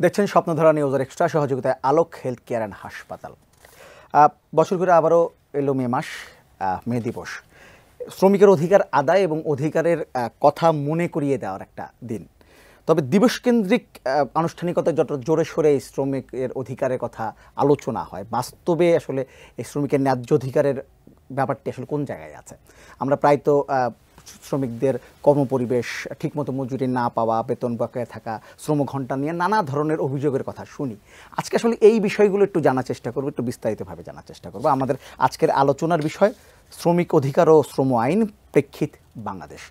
দেখছেন স্বপ্নধারা নিউজের এক্সট্রা সহযোগিতায় আলোক হেলথ কেয়ার অ্যান্ড হাসপাতাল। বছর ঘুরে আবারও এলো মে মাস, মে দিবস। শ্রমিকের অধিকার আদায় এবং অধিকারের কথা মনে করিয়ে দেওয়ার একটা দিন। তবে দিবসকেন্দ্রিক আনুষ্ঠানিকতা যত জোরে সোরে এই শ্রমিকের অধিকারের কথা আলোচনা হয়, বাস্তবে আসলে এই শ্রমিকের ন্যায্য অধিকারের ব্যাপারটি আসলে কোন জায়গায় আছে? আমরা প্রায় তো শ্রমিকদের কর্মপরিবেশ, ঠিকমতো মজুরি না পাওয়া, বেতন বকেয়া থাকা, শ্রমঘণ্টা নিয়ে নানা ধরনের অভিযোগের কথা শুনি। আজকে আসলে এই বিষয়গুলো একটু জানার চেষ্টা করবো, একটু বিস্তারিতভাবে জানার চেষ্টা করবো। আমাদের আজকের আলোচনার বিষয় শ্রমিক অধিকার ও শ্রম আইন প্রেক্ষিত বাংলাদেশ।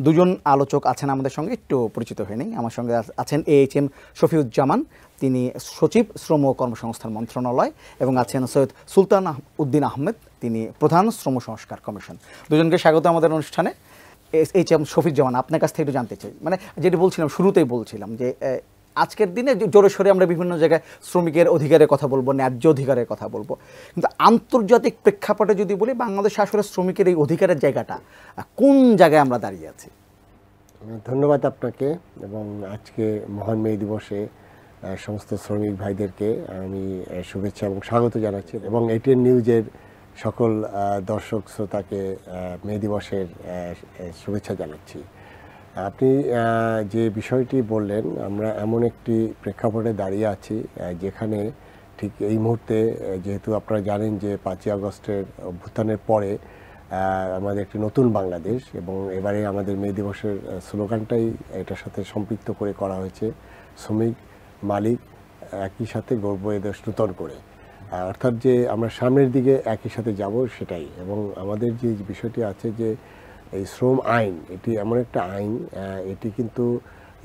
দুজন আলোচক আছেন আমাদের সঙ্গে, একটু পরিচিত হয়ে নেই। আমার সঙ্গে আছেন AHM শফিউজ্জামান, তিনি সচিব শ্রম ও কর্মসংস্থান মন্ত্রণালয়, এবং আছেন সৈয়দ সুলতান উদ্দিন আহমেদ, তিনি প্রধান শ্রম সংস্কার কমিশন। দুজনকে স্বাগত আমাদের অনুষ্ঠানে। AHM শফিউজ্জামান, আপনার কাছ থেকে একটু জানতে চাই, মানে যেটি বলছিলাম শুরুতেই বলছিলাম যে আজকের দিনে জোরে সোরে আমরা বিভিন্ন জায়গায় শ্রমিকের অধিকারের কথা বলবো, ন্যায্য অধিকারের কথা বলবো, কিন্তু আন্তর্জাতিক প্রেক্ষাপটে যদি বলি বাংলাদেশে আসলে শ্রমিকের এই অধিকারের জায়গাটা কোন জায়গায় আমরা দাঁড়িয়ে আছি? ধন্যবাদ আপনাকে, এবং আজকে মহান মে দিবসে সমস্ত শ্রমিক ভাইদেরকে আমি শুভেচ্ছা এবং স্বাগত জানাচ্ছি, এবং ATN নিউজের সকল দর্শক শ্রোতাকে মে দিবসের শুভেচ্ছা জানাচ্ছি। আপনি যে বিষয়টি বললেন, আমরা এমন একটি প্রেক্ষাপটে দাঁড়িয়ে আছি যেখানে ঠিক এই মুহূর্তে, যেহেতু আপনারা জানেন যে 5ই আগস্টের অভ্যুত্থানের পরে আমাদের একটি নতুন বাংলাদেশ, এবং এবারে আমাদের মে দিবসের স্লোগানটাই এটার সাথে সম্পৃক্ত করে করা হয়েছে, শ্রমিক মালিক একই সাথে গড়ব এ দেশ নূতন করে। অর্থাৎ যে আমরা সামনের দিকে একই সাথে যাব সেটাই। এবং আমাদের যে বিষয়টি আছে যে এই শ্রম আইন, এটি এমন একটা আইন, এটি কিন্তু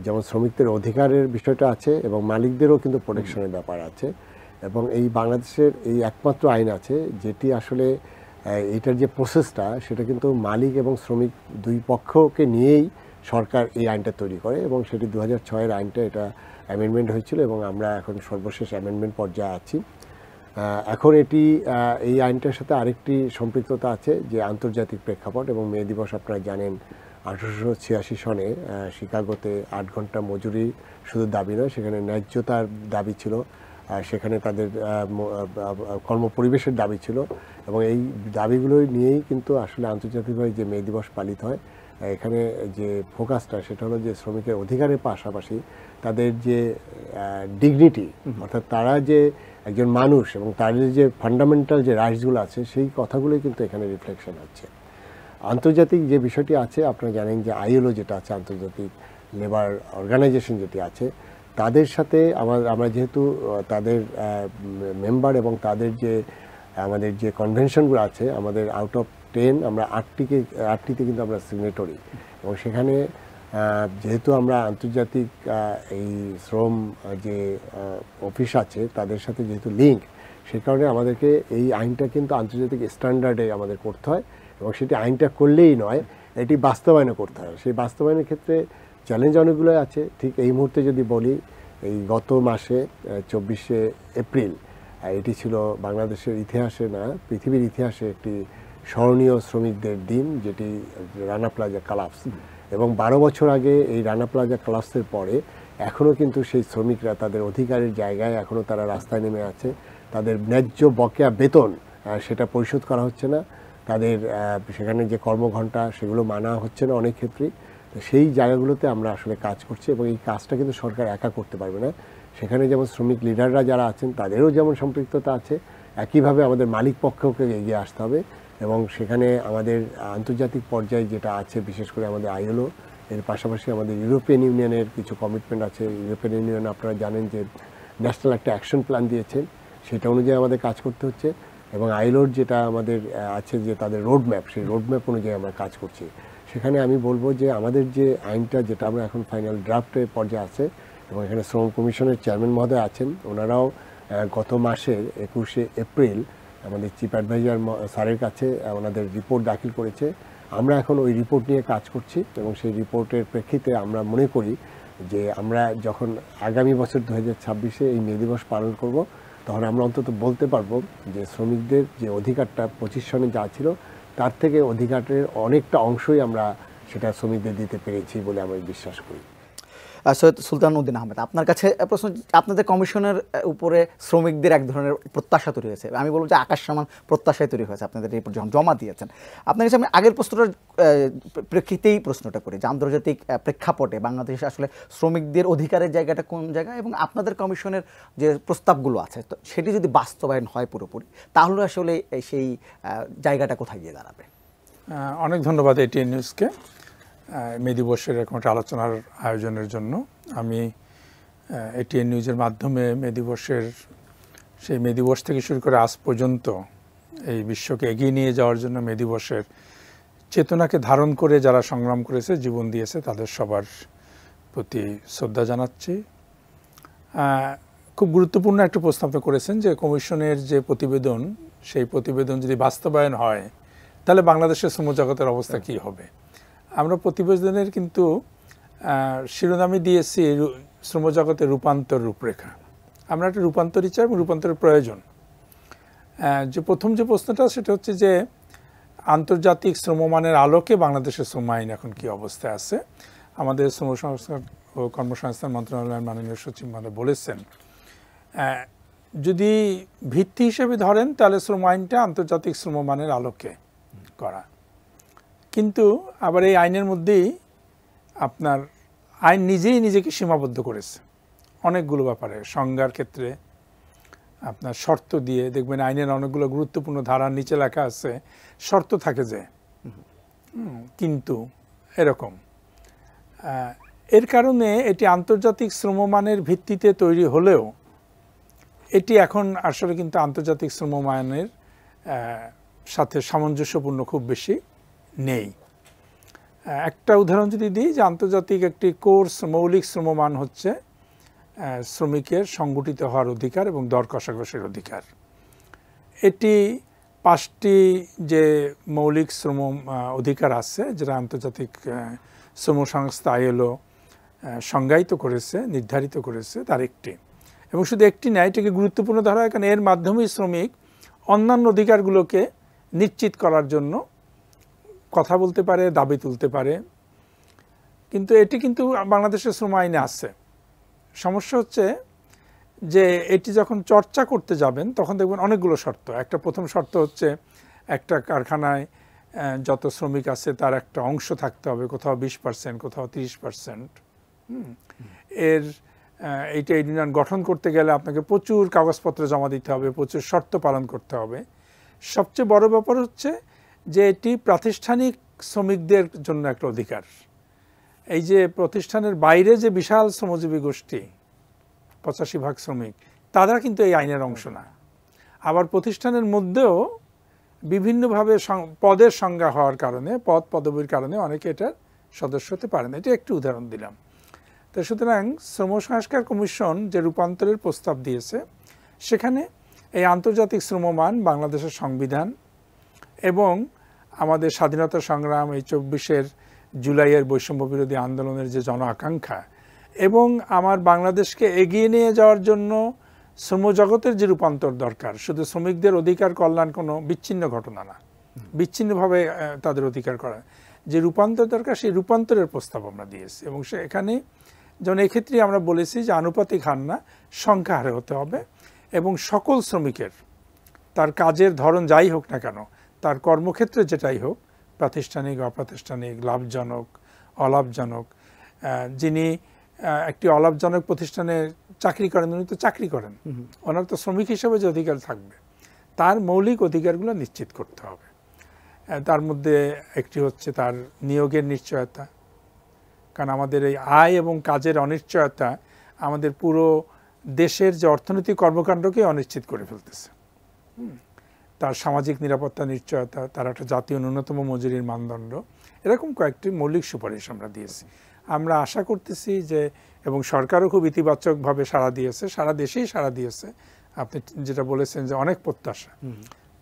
যেমন শ্রমিকদের অধিকারের বিষয়টা আছে এবং মালিকদেরও কিন্তু প্রোটেকশনের ব্যাপার আছে, এবং এই বাংলাদেশের এই একমাত্র আইন আছে যেটি আসলে এইটার যে প্রসেসটা সেটা কিন্তু মালিক এবং শ্রমিক দুই পক্ষকে নিয়েই সরকার এই আইনটা তৈরি করে, এবং সেটি 2006-এর আইনটা, এটা অ্যামেন্ডমেন্ট হয়েছিল এবং আমরা এখন সর্বশেষ অ্যামেন্ডমেন্ট পর্যায়ে আছি। এখন এটি এই আইনটার সাথে আরেকটি সম্পৃক্ততা আছে যে আন্তর্জাতিক প্রেক্ষাপট, এবং মে দিবস আপনারা জানেন 1886 সনে শিকাগোতে 8 ঘন্টা মজুরি শুধু দাবি নয়, সেখানে ন্যায্যতার দাবি ছিল, সেখানে তাদের কর্মপরিবেশের দাবি ছিল, এবং এই দাবিগুলো নিয়েই কিন্তু আসলে আন্তর্জাতিকভাবে যে মে দিবস পালিত হয়। এখানে যে ফোকাসটা সেটা হলো যে শ্রমিকের অধিকারের পাশাপাশি তাদের যে ডিগনিটি, অর্থাৎ তারা যে একজন মানুষ এবং তাদের যে ফান্ডামেন্টাল যে রাইটসগুলো আছে সেই কথাগুলোই কিন্তু এখানে রিফ্লেকশন হচ্ছে। আন্তর্জাতিক যে বিষয়টি আছে, আপনারা জানেন যে ILO যেটা আছে, আন্তর্জাতিক লেবার অর্গানাইজেশন যেটি আছে, তাদের সাথে আমরা যেহেতু তাদের মেম্বার, এবং তাদের যে আমাদের যে কনভেনশনগুলো আছে, আমাদের আউট অফ 10 আমরা 8টিতে কিন্তু আমরা সিগনেটরি, এবং সেখানে যেহেতু আমরা আন্তর্জাতিক এই শ্রম যে অফিস আছে তাদের সাথে যেহেতু লিঙ্ক, সে কারণে আমাদেরকে এই আইনটা কিন্তু আন্তর্জাতিক স্ট্যান্ডার্ডে আমাদের করতে হয়, এবং সেটি আইনটা করলেই নয়, এটি বাস্তবায়নও করতে হয়। সেই বাস্তবায়নের ক্ষেত্রে চ্যালেঞ্জ অনেকগুলোই আছে। ঠিক এই মুহূর্তে যদি বলি, এই গত মাসে 24শে এপ্রিল, এটি ছিল বাংলাদেশের ইতিহাসে না পৃথিবীর ইতিহাসে একটি স্মরণীয় শ্রমিকদের দিন, যেটি রানা প্লাজা কলাপস, এবং 12 বছর আগে এই রানা প্লাজা কলাপসের পরে এখনও কিন্তু সেই শ্রমিকরা তাদের অধিকারের জায়গায় এখনও তারা রাস্তায় নেমে আছে। তাদের ন্যায্য বকেয়া বেতন সেটা পরিশোধ করা হচ্ছে না, তাদের সেখানে যে কর্মঘণ্টা সেগুলো মানা হচ্ছে না অনেক ক্ষেত্রেই। সেই জায়গাগুলোতে আমরা আসলে কাজ করছি, এবং এই কাজটা কিন্তু সরকার একা করতে পারবে না। সেখানে যেমন শ্রমিক লিডাররা যারা আছেন তাদেরও যেমন সম্পৃক্ততা আছে, একইভাবে আমাদের মালিক পক্ষকে এগিয়ে আসতে হবে, এবং সেখানে আমাদের আন্তর্জাতিক পর্যায়ে যেটা আছে, বিশেষ করে আমাদের ILO, এর পাশাপাশি আমাদের ইউরোপিয়ান ইউনিয়নের কিছু কমিটমেন্ট আছে। ইউরোপিয়ান ইউনিয়ন আপনারা জানেন যে ন্যাশনাল একটা অ্যাকশন প্ল্যান দিয়েছেন, সেটা অনুযায়ী আমাদের কাজ করতে হচ্ছে, এবং ILOর যেটা আমাদের আছে যে তাদের রোডম্যাপ, সেই রোডম্যাপ অনুযায়ী আমরা কাজ করছি। সেখানে আমি বলবো যে আমাদের যে আইনটা, যেটা আমরা এখন ফাইনাল ড্রাফটের পর্যায়ে আছে, এবং এখানে শ্রম কমিশনের চেয়ারম্যান মহোদয় আছেন, ওনারাও গত মাসের 21শে এপ্রিল আমাদের চিফ অ্যাডভাইজার স্যারের কাছে ওনাদের রিপোর্ট দাখিল করেছে। আমরা এখন ওই রিপোর্ট নিয়ে কাজ করছি, এবং সেই রিপোর্টের প্রেক্ষিতে আমরা মনে করি যে আমরা যখন আগামী বছর 2026-এ এই মে দিবস পালন করব, তখন আমরা অন্তত বলতে পারবো যে শ্রমিকদের যে অধিকারটা 25 সনে যা ছিল তার থেকে অধিকারের অনেকটা অংশই আমরা সেটা শ্রমিকদের দিতে পেরেছি বলে আমি বিশ্বাস করি। সৈয়দ সুলতান উদ্দিন আহমেদ, আপনার কাছে প্রশ্ন, আপনাদের কমিশনের উপরে শ্রমিকদের এক ধরনের প্রত্যাশা তৈরি হয়েছে, আমি বলবো যে আকাশ সমান প্রত্যাশায় তৈরি হয়েছে আপনাদের রিপোর্ট যখন জমা দিয়েছেন। আপনার কাছে আমি আগের প্রশ্নটার প্রেক্ষিতেই প্রশ্নটা করি যে আন্তর্জাতিক প্রেক্ষাপটে বাংলাদেশে আসলে শ্রমিকদের অধিকারের জায়গাটা কোন জায়গা, এবং আপনাদের কমিশনের যে প্রস্তাবগুলো আছে তো সেটি যদি বাস্তবায়ন হয় পুরোপুরি, তাহলে আসলে সেই জায়গাটা কোথায় গিয়ে দাঁড়াবে? অনেক ধন্যবাদ এটিএন নিউজকে মে দিবসের এরকম একটা আলোচনার আয়োজনের জন্য। আমি এটিএন নিউজের মাধ্যমে মে দিবসের সেই মে দিবস থেকে শুরু করে আজ পর্যন্ত এই বিশ্বকে এগিয়ে নিয়ে যাওয়ার জন্য মে দিবসের চেতনাকে ধারণ করে যারা সংগ্রাম করেছে, জীবন দিয়েছে, তাদের সবার প্রতি শ্রদ্ধা জানাচ্ছি। খুব গুরুত্বপূর্ণ একটা প্রস্তাব করেছেন যে কমিশনের যে প্রতিবেদন, সেই প্রতিবেদন যদি বাস্তবায়ন হয় তাহলে বাংলাদেশের শ্রমজগতের অবস্থা কী হবে। আমরা প্রতিবেদনের কিন্তু শিরোনামে দিয়েছি শ্রমজগতের রূপান্তর রূপরেখা। আমরা একটা রূপান্তরই চাই এবং রূপান্তরের প্রয়োজন। যে প্রথম যে প্রশ্নটা সেটা হচ্ছে যে আন্তর্জাতিক শ্রমমানের আলোকে বাংলাদেশের শ্রম আইন এখন কী অবস্থায় আছে। আমাদের শ্রম সংস্কার ও কর্মসংস্থান মন্ত্রণালয়ের মাননীয় সচিব মহোদয় বলেছেন যদি ভিত্তি হিসেবে ধরেন তাহলে শ্রম আইনটা আন্তর্জাতিক শ্রমমানের আলোকে করা, কিন্তু আবার এই আইনের মধ্যেই আপনার আইন নিজেই নিজেকে সীমাবদ্ধ করেছে অনেকগুলো ব্যাপারে। সংজ্ঞার ক্ষেত্রে আপনার শর্ত দিয়ে দেখবেন আইনের অনেকগুলো গুরুত্বপূর্ণ ধারার নিচে লেখা আছে শর্ত থাকে যে কিন্তু এরকম। এর কারণে এটি আন্তর্জাতিক শ্রমমানের ভিত্তিতে তৈরি হলেও এটি এখন আসলে কিন্তু আন্তর্জাতিক শ্রমমানের সাথে সামঞ্জস্যপূর্ণ খুব বেশি নেই। একটা উদাহরণ যদি দিই যে আন্তর্জাতিক একটি কোর্স মৌলিক শ্রমমান হচ্ছে শ্রমিকের সংগঠিত হওয়ার অধিকার এবং দর কষাকষির অধিকার। এটি 5টি যে মৌলিক শ্রম অধিকার আছে যেটা আন্তর্জাতিক শ্রম সংস্থা ILO সংজ্ঞায়িত করেছে, নির্ধারিত করেছে, তার একটি। এবং শুধু একটি নয়, এটাকে গুরুত্বপূর্ণ ধরা হয় কারণ এর মাধ্যমেই শ্রমিক অন্যান্য অধিকারগুলোকে নিশ্চিত করার জন্য কথা বলতে পারে, দাবি তুলতে পারে। কিন্তু এটি কিন্তু বাংলাদেশের শ্রম আইনে আছে। সমস্যা হচ্ছে যে এটি যখন চর্চা করতে যাবেন তখন দেখবেন অনেকগুলো শর্ত। একটা প্রথম শর্ত হচ্ছে একটা কারখানায় যত শ্রমিক আছে তার একটা অংশ থাকতে হবে, কোথাও 20%, কোথাও 30%। এর এইটা ইউনিয়ন গঠন করতে গেলে আপনাকে প্রচুর কাগজপত্র জমা দিতে হবে, প্রচুর শর্ত পালন করতে হবে। সবচেয়ে বড় ব্যাপার হচ্ছে যে এটি প্রাতিষ্ঠানিক শ্রমিকদের জন্য একটা অধিকার। এই যে প্রতিষ্ঠানের বাইরে যে বিশাল শ্রমজীবী গোষ্ঠী 85% শ্রমিক, তারা কিন্তু এই আইনের অংশ না। আবার প্রতিষ্ঠানের মধ্যেও বিভিন্নভাবে পদের সংজ্ঞা হওয়ার কারণে, পদ পদবীর কারণে অনেকে এটার সদস্য হতে পারেন। এটা একটি উদাহরণ দিলাম। তো সুতরাং শ্রম সংস্কার কমিশন যে রূপান্তরের প্রস্তাব দিয়েছে সেখানে এই আন্তর্জাতিক শ্রমমান, বাংলাদেশের সংবিধান এবং আমাদের স্বাধীনতা সংগ্রাম, এই 24 জুলাইয়ের বৈষম্য বিরোধী আন্দোলনের যে জন আকাঙ্ক্ষা এবং আমার বাংলাদেশকে এগিয়ে নিয়ে যাওয়ার জন্য শ্রমজগতের যে রূপান্তর দরকার, শুধু শ্রমিকদের অধিকার কল্যাণ কোনো বিচ্ছিন্ন ঘটনা না, বিচ্ছিন্নভাবে তাদের অধিকার করা, যে রূপান্তর দরকার সেই রূপান্তরের প্রস্তাব আমরা দিয়েছি। এবং সেখানে যেমন এক্ষেত্রে আমরা বলেছি যে আনুপাতিক হার না, সংখ্যা হারে হতে হবে এবং সকল শ্রমিকের তার কাজের ধরন যাই হোক না কেন, তার কর্মক্ষেত্রে যেটাই হোক, প্রাতিষ্ঠানিক, অপ্রাতিষ্ঠানিক, লাভজনক, অলাভজনক, যিনি একটি অলাভজনক প্রতিষ্ঠানে চাকরি করেন উনি তো চাকরি করেন, ওনার তো শ্রমিক হিসেবে যে অধিকার থাকবে তার মৌলিক অধিকারগুলো নিশ্চিত করতে হবে। তার মধ্যে একটি হচ্ছে তার নিয়োগের নিশ্চয়তা, কারণ আমাদের এই আয় এবং কাজের অনিশ্চয়তা আমাদের পুরো দেশের যে অর্থনৈতিক কর্মকাণ্ডকে অনিশ্চিত করে ফেলতেছে। তার সামাজিক নিরাপত্তা নিশ্চয়তা, তার একটা জাতীয় ন্যূনতম মজুরির মানদণ্ড, এরকম কয়েকটি মৌলিক সুপারিশ আমরা দিয়েছি। আমরা আশা করতেছি যে, এবং সরকারও খুব ইতিবাচকভাবে সাড়া দিয়েছে, সারা দেশেই সাড়া দিয়েছে। আপনি যেটা বলেছেন যে অনেক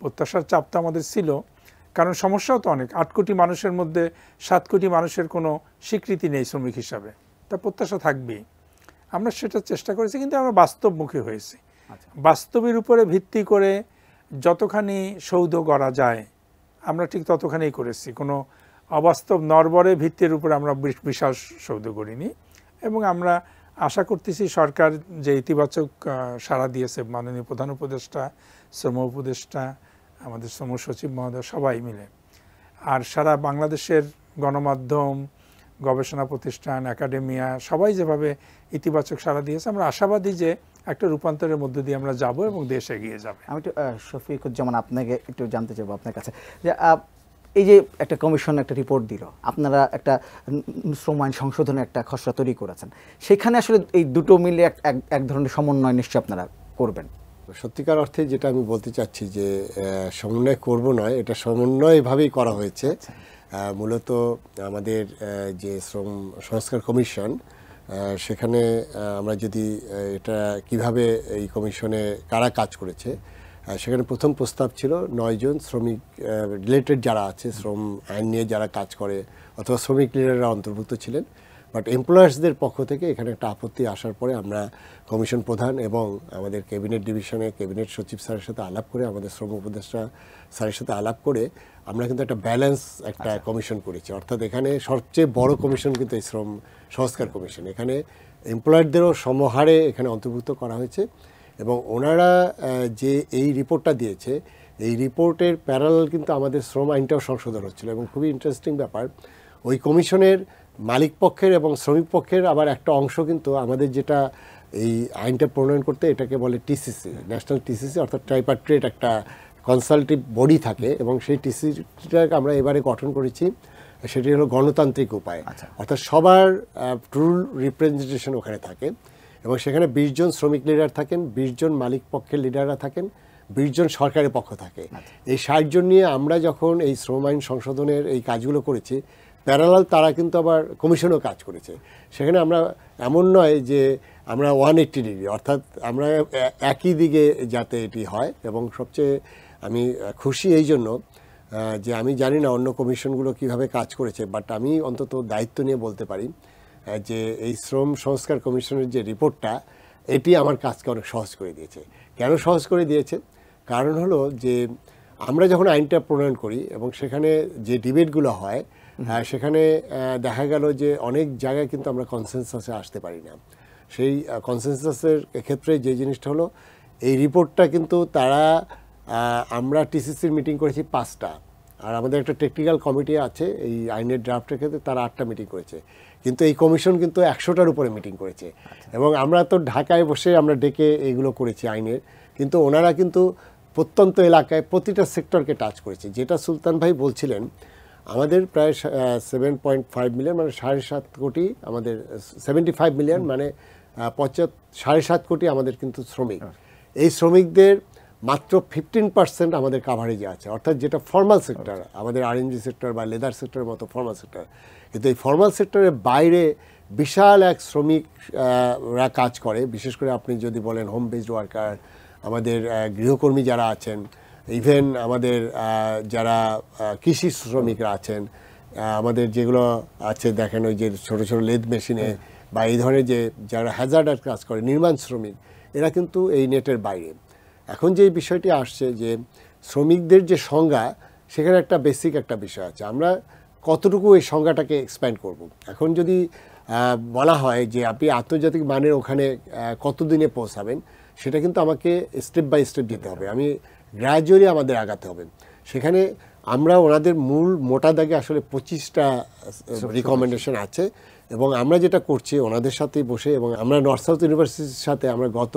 প্রত্যাশার চাপ তো আমাদের ছিল, কারণ সমস্যাও তো অনেক। 8 কোটি মানুষের মধ্যে 7 কোটি মানুষের কোনো স্বীকৃতি নেই শ্রমিক হিসাবে, তা প্রত্যাশা থাকবেই। আমরা সেটা চেষ্টা করেছি, কিন্তু আমরা বাস্তবমুখী হয়েছি। বাস্তবের উপরে ভিত্তি করে যতখানি সৌধ করা যায় আমরা ঠিক ততখানিই করেছি। কোনো অবাস্তব নরবরে ভিত্তির উপরে আমরা বিশাল সৌধ করিনি। এবং আমরা আশা করতেছি সরকার যে ইতিবাচক সাড়া দিয়েছে, মাননীয় প্রধান উপদেষ্টা, শ্রম উপদেষ্টা, আমাদের শ্রম সচিব মহোদয় সবাই মিলে, আর সারা বাংলাদেশের গণমাধ্যম, গবেষণা প্রতিষ্ঠান, একাডেমিয়া সবাই যেভাবে ইতিবাচক সাড়া দিয়েছে, আমরা আশাবাদী যে একটা রূপান্তরের মধ্য দিয়ে আমরা যাব এবং দেশ এগিয়ে যাবে। আমি একটু শফিকুজ্জামান আপনাকে একটু জানতে চাইবো আপনার কাছে যে এই যে একটা কমিশন একটা রিপোর্ট দিল, আপনারা একটা শ্রম আইন সংশোধনের একটা খসড়া তৈরি করেছেন, সেখানে আসলে এই দুটো মিলে এক ধরনের সমন্বয় নিশ্চয়ই আপনারা করবেন। সত্যিকার অর্থে যেটা আমি বলতে চাচ্ছি যে সমন্বয় করব নয়, এটা সমন্বয়ভাবেই করা হয়েছে। মূলত আমাদের যে শ্রম সংস্কার কমিশন, সেখানে আমরা যদি এটা কিভাবে এই কমিশনে কারা কাজ করেছে, সেখানে প্রথম প্রস্তাব ছিল 9 জন শ্রমিক রিলেটেড যারা আছে, শ্রম আইন নিয়ে যারা কাজ করে অথবা শ্রমিক লিডাররা অন্তর্ভুক্ত ছিলেন। বাট এমপ্লয়ার্সদের পক্ষ থেকে এখানে একটা আপত্তি আসার পরে আমরা কমিশন প্রধান এবং আমাদের ক্যাবিনেট ডিভিশনে ক্যাবিনেট সচিব স্যারের সাথে আলাপ করে, আমাদের শ্রম উপদেষ্টা স্যারের সাথে আলাপ করে আমরা কিন্তু একটা ব্যালেন্স একটা কমিশন করেছি। অর্থাৎ এখানে সবচেয়ে বড় কমিশন কিন্তু এই শ্রম সংস্কার কমিশন। এখানে এমপ্লয়ারদেরও সমহারে এখানে অন্তর্ভুক্ত করা হয়েছে এবং ওনারা যে এই রিপোর্টটা দিয়েছে, এই রিপোর্টের প্যারালাল কিন্তু আমাদের শ্রম আইনটাও সংশোধন হচ্ছিল। এবং খুবই ইন্টারেস্টিং ব্যাপার, ওই কমিশনের মালিক পক্ষের এবং শ্রমিক পক্ষের আবার একটা অংশ কিন্তু আমাদের যেটা এই আইনটা প্রণয়ন করতে, এটাকে বলে টিসিসি, ন্যাশনাল টিসিসি, অর্থাৎ ট্রাইপার্ট্রেট একটা কনসালটিভ বডি থাকে এবং সেই টিসিসিটাকে আমরা এবারে গঠন করেছি। সেটি হলো গণতান্ত্রিক উপায়, অর্থাৎ সবার ট্রুল রিপ্রেজেন্টেশন ওখানে থাকে এবং সেখানে 20 জন শ্রমিক লিডার থাকেন, 20 জন মালিক পক্ষের লিডাররা থাকেন, 20 জন সরকারের পক্ষ থাকে। এই 60 জন নিয়ে আমরা যখন এই শ্রম আইন সংশোধনের এই কাজগুলো করেছি, প্যারালাল তারা কিন্তু আবার কমিশনও কাজ করেছে। সেখানে আমরা এমন নয় যে আমরা 180 ডিগ্রি, অর্থাৎ আমরা একই দিকে যাতে এটি হয়। এবং সবচেয়ে আমি খুশি এই জন্য যে আমি জানি না অন্য কমিশনগুলো কিভাবে কাজ করেছে, বাট আমি অন্তত দায়িত্ব নিয়ে বলতে পারি যে এই শ্রম সংস্কার কমিশনের যে রিপোর্টটা, এটি আমার কাজকে অনেক সহজ করে দিয়েছে। কেন সহজ করে দিয়েছে? কারণ হলো যে আমরা যখন আইনটা প্রণয়ন করি এবং সেখানে যে ডিবেটগুলো হয়, সেখানে দেখা গেল যে অনেক জায়গায় কিন্তু আমরা কনসেনসাসে আসতে পারি না। সেই কনসেনসাসের ক্ষেত্রে যে জিনিসটা হলো, এই রিপোর্টটা কিন্তু তারা আমরা টিসিসির মিটিং করেছি 5টা, আর আমাদের একটা টেকনিক্যাল কমিটি আছে এই আইনের ড্রাফটের ক্ষেত্রে, তারা 8টা মিটিং করেছে। কিন্তু এই কমিশন কিন্তু 100টার উপরে মিটিং করেছে। এবং আমরা তো ঢাকায় বসে আমরা ডেকে এইগুলো করেছি আইনের, কিন্তু ওনারা কিন্তু প্রত্যন্ত এলাকায় প্রতিটা সেক্টরকে টাচ করেছে। যেটা সুলতান ভাই বলছিলেন, আমাদের প্রায় 7.5 মিলিয়ন মানে 7.5 কোটি, আমাদের 75 মিলিয়ন মানে 7.5 কোটি আমাদের কিন্তু শ্রমিক। এই শ্রমিকদের মাত্র 15% আমাদের কাভারেজে আছে, অর্থাৎ যেটা ফর্মাল সেক্টর, আমাদের আরএনজি সেক্টর বা লেদার সেক্টরের মতো ফর্মাল সেক্টর। কিন্তু এই ফর্মাল সেক্টরের বাইরে বিশাল এক শ্রমিকরা কাজ করে। বিশেষ করে আপনি যদি বলেন হোম বেসড ওয়ার্কার, আমাদের গৃহকর্মী যারা আছেন, ইভেন আমাদের যারা কৃষি শ্রমিকরা আছেন, আমাদের যেগুলো আছে দেখেন ওই যে ছোটো ছোটো লেদ মেশিনে বা এই ধরনের যে যারা হ্যাজার্ডার কাজ করে, নির্মাণ শ্রমিক, এরা কিন্তু এই নেটের বাইরে। এখন যে বিষয়টি আসছে যে শ্রমিকদের যে সংজ্ঞা, সেখানে একটা বেসিক একটা বিষয় আছে, আমরা কতটুকু এই সংজ্ঞাটাকে এক্সপ্যান্ড করব। এখন যদি বলা হয় যে আপনি আন্তর্জাতিক মানের ওখানে কতদিনে পৌঁছাবেন, সেটা কিন্তু আমাকে স্টেপ বাই স্টেপ যেতে হবে, আমি গ্র্যাজুয়ালি আমাদের আগাতে হবে। সেখানে আমরা ওনাদের মূল মোটা দাগে আসলে 25টা রিকমেন্ডেশন আছে এবং আমরা যেটা করছি ওনাদের সাথেই বসে, এবং আমরা নর্থ সাউথ ইউনিভার্সিটির সাথে আমরা গত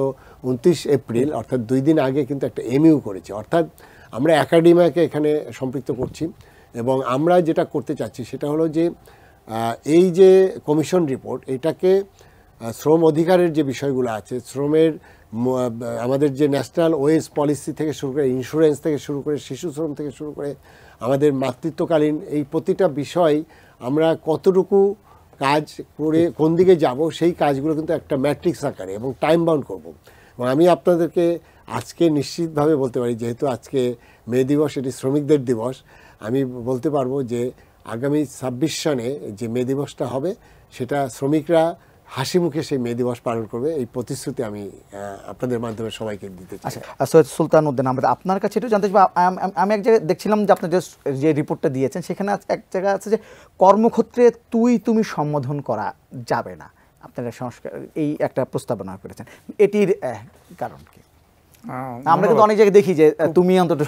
29 এপ্রিল অর্থাৎ 2 দিন আগে কিন্তু একটা এমইউ করেছি, অর্থাৎ আমরা একাডেমিয়াকে এখানে সম্পৃক্ত করছি। এবং আমরা যেটা করতে চাচ্ছি সেটা হলো যে এই যে কমিশন রিপোর্ট, এটাকে শ্রম অধিকারের যে বিষয়গুলো আছে, শ্রমের আমাদের যে ন্যাশনাল ওয়েজ পলিসি থেকে শুরু করে, ইন্স্যুরেন্স থেকে শুরু করে, শিশু শ্রম থেকে শুরু করে, আমাদের মাতৃত্বকালীন, এই প্রতিটা বিষয় আমরা কতটুকু কাজ করে কোন দিকে যাব, সেই কাজগুলো কিন্তু একটা ম্যাট্রিক্স আকারে এবং টাইম বাউন্ড করব। এবং আমি আপনাদেরকে আজকে নিশ্চিতভাবে বলতে পারি, যেহেতু আজকে মে দিবস, এটি শ্রমিকদের দিবস, আমি বলতে পারবো যে আগামী 26 সনে যে মে দিবসটা হবে, সেটা শ্রমিকরা হাসি মুখে সেই মে দিবস পালন করবে, এই প্রতিশ্রুতি আমি আপনাদের মাধ্যমে সবাইকে দিতে চাই। আচ্ছা, সৈয়দ সুলতান উদ্দিন, আমরা আপনার কাছে একটু জানতে চাই, আমি এক জায়গায় দেখছিলাম যে আপনি যে রিপোর্টটা দিয়েছেন, সেখানে এক জায়গা আছে যে কর্মক্ষেত্রে তুমি সম্বোধন করা যাবে না। আপনারা সংস্কার এই একটা প্রস্তাবনা করেছেন, এটির কারণ কি? আমরা কিন্তু অনেক জায়গায় দেখি যে তুমি অন্তত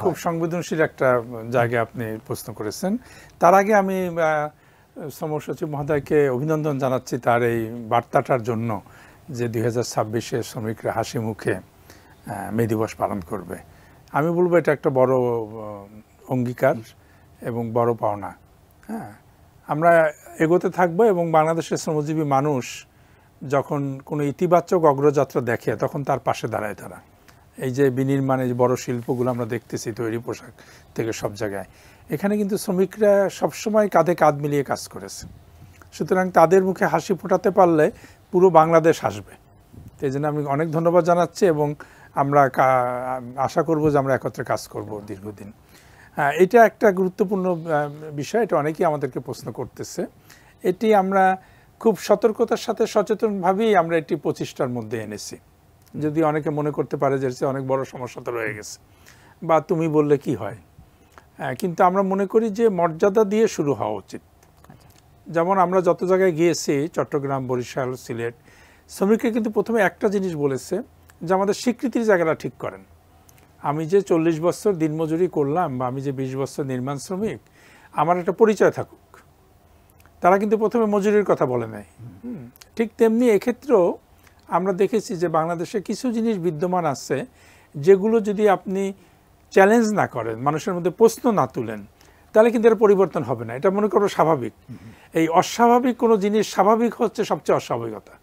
খুব সংবেদনশীল একটা জায়গায় আপনি প্রশ্ন করেছেন। তার আগে আমি শ্রম সচিব মহোদয়কে অভিনন্দন জানাচ্ছি তার এই বার্তাটার জন্য যে 2026-এ শ্রমিকরা হাসি মুখে মে দিবস পালন করবে। আমি বলবো এটা একটা বড় অঙ্গীকার এবং বড় পাওনা। হ্যাঁ, আমরা এগোতে থাকবো এবং বাংলাদেশের শ্রমজীবী মানুষ যখন কোনো ইতিবাচক অগ্রযাত্রা দেখে তখন তার পাশে দাঁড়ায় তারা। এই যে বিনির্মাণে যে বড় শিল্পগুলো আমরা দেখতেছি, তৈরি পোশাক থেকে সব জায়গায়, এখানে কিন্তু শ্রমিকরা সবসময় কাঁধে কাঁধ মিলিয়ে কাজ করেছে। সুতরাং তাদের মুখে হাসি ফোটাতে পারলে পুরো বাংলাদেশ হাসবে। এই জন্য আমি অনেক ধন্যবাদ জানাচ্ছি এবং আমরা আশা করব যে আমরা একত্রে কাজ করব দীর্ঘদিন। হ্যাঁ, এটা একটা গুরুত্বপূর্ণ বিষয়, এটা অনেকেই আমাদেরকে প্রশ্ন করতেছে। এটি আমরা খুব সতর্কতার সাথে সচেতনভাবেই আমরা এটি প্রচেষ্টার মধ্যে এনেছি। যদি অনেকে মনে করতে পারে যে অনেক বড় সমস্যা তো রয়ে গেছে বা তুমি বললে কি হয়, কিন্তু আমরা মনে করি যে মর্যাদা দিয়ে শুরু হওয়া উচিত। যেমন আমরা যত জায়গায় গিয়েছি, চট্টগ্রাম, বরিশাল, সিলেট, শ্রমিকরা কিন্তু প্রথমে একটা জিনিস বলেছে যে আমাদের স্বীকৃতির জায়গাটা ঠিক করেন। আমি যে 40 বছর দিনমজুরি করলাম বা আমি যে 20 বছর নির্মাণ শ্রমিক, আমার একটা পরিচয় থাকুক। তারা কিন্তু প্রথমে মজুরির কথা বলে নাই। ঠিক তেমনি এক্ষেত্রেও আমরা দেখেছি যে বাংলাদেশে কিছু জিনিস বিদ্যমান আছে যেগুলো যদি আপনি চ্যালেঞ্জ না করেন, মানুষের মধ্যে প্রশ্ন না তুলেন, তাহলে কিন্তু এর পরিবর্তন হবে না। এটা মনে করো স্বাভাবিক। এই অস্বাভাবিক কোনো জিনিস স্বাভাবিক হচ্ছে সবচেয়ে অস্বাভাবিকতা।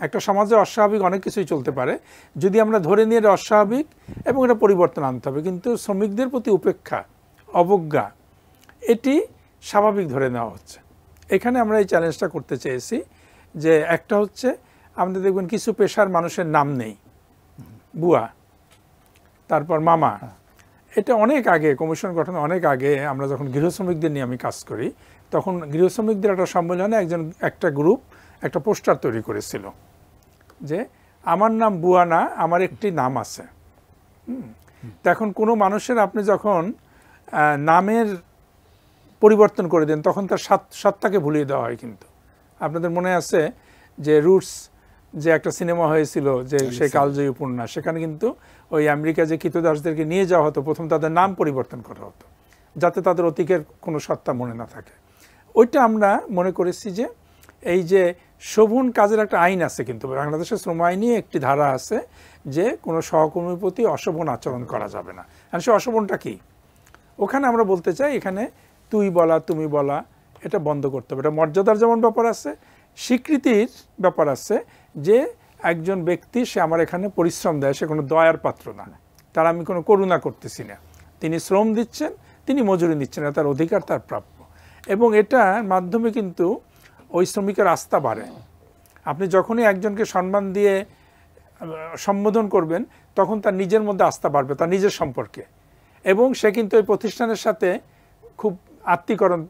একটা সমাজে অস্বাভাবিক অনেক কিছুই চলতে পারে, যদি আমরা ধরে নিয়ে এটা অস্বাভাবিক এবং এটা পরিবর্তন আনতে হবে। কিন্তু শ্রমিকদের প্রতি উপেক্ষা, অবজ্ঞা, এটি স্বাভাবিক ধরে নেওয়া হচ্ছে। এখানে আমরা এই চ্যালেঞ্জটা করতে চেয়েছি যে একটা হচ্ছে আমাদের দেখবেন কিছু পেশার মানুষের নাম নেই, বুয়া, তারপর মামা। এটা অনেক আগে, কমিশন গঠনের অনেক আগে আমরা যখন গৃহশ্রমিকদের নিয়ে আমি কাজ করি, তখন গৃহশ্রমিকদের একটা সম্মেলনে একটা গ্রুপ একটা পোস্টার তৈরি করেছিল যে আমার নাম বুয়া না, আমার একটি নাম আছে। এখন কোনো মানুষের আপনি যখন নামের পরিবর্তন করে দেন তখন তার সত্তাকে ভুলিয়ে দেওয়া হয়। কিন্তু আপনাদের মনে আছে যে রুটস যে একটা সিনেমা হয়েছিল যে সেই কালজয়ী উপন্যাস, সেখানে কিন্তু ওই আমেরিকা যে কৃতদাসদেরকে নিয়ে যাওয়া হতো, প্রথম তাদের নাম পরিবর্তন করা হতো যাতে তাদের অতীতের কোনো সত্তা মনে না থাকে। ওইটা আমরা মনে করেছি যে এই যে শোভন কাজের একটা আইন আছে, কিন্তু বাংলাদেশের শ্রম আইনে একটি ধারা আছে যে কোনো সহকর্মীর প্রতি অশোভন আচরণ করা যাবে না। আর সে অশোভনটা কি? ওখানে আমরা বলতে চাই এখানে তুই বলা, তুমি বলা, এটা বন্ধ করতে হবে। এটা মর্যাদার যেমন ব্যাপার আছে, স্বীকৃতির ব্যাপার আছে যে একজন ব্যক্তি সে আমার এখানে পরিশ্রম দেয়, সে কোনো দয়ার পাত্র না, তার আমি কোনো করুণা করতেছি না, তিনি শ্রম দিচ্ছেন, তিনি মজুরি নিচ্ছেন, তার অধিকার তার প্রাপ্য। এবং এটার মাধ্যমে কিন্তু ওই শ্রমিকের আস্থা বাড়ে। আপনি যখনই একজনকে সম্মান দিয়ে সম্বোধন করবেন তখন তার নিজের মধ্যে আস্থা বাড়বে, তার নিজের সম্পর্কে, এবং সে কিন্তু এই প্রতিষ্ঠানের সাথে খুব আত্মীকরণ